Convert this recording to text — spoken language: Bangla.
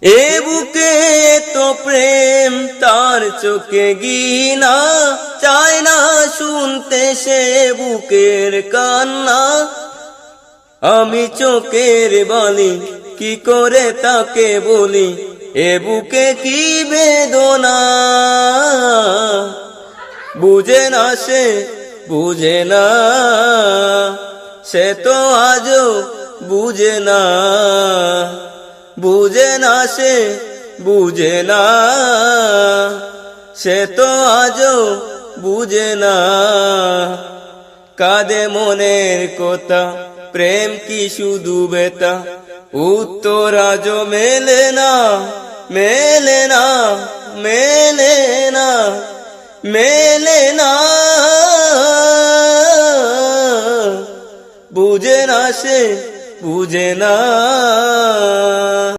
এ বুকে তো প্রেম তার চোখে গিনা, চায় না শুনতে সে বুকের কান্না। আমি চোখের বালি কি করে তাকে বলি, এ বুকে কি বেদনা। বুঝে না সে, বুঝে না, সে তো আজও বুঝে না। বুঝে না সে, বুঝে না, সে তো আজও বুঝে না। কাঁদে মনের কথা, প্রেম কি শুধু বেতা, উত্তর আজও মেলে না, মেলে না, মেলে না, মেলে না। বুঝে না সে, বুঝে না।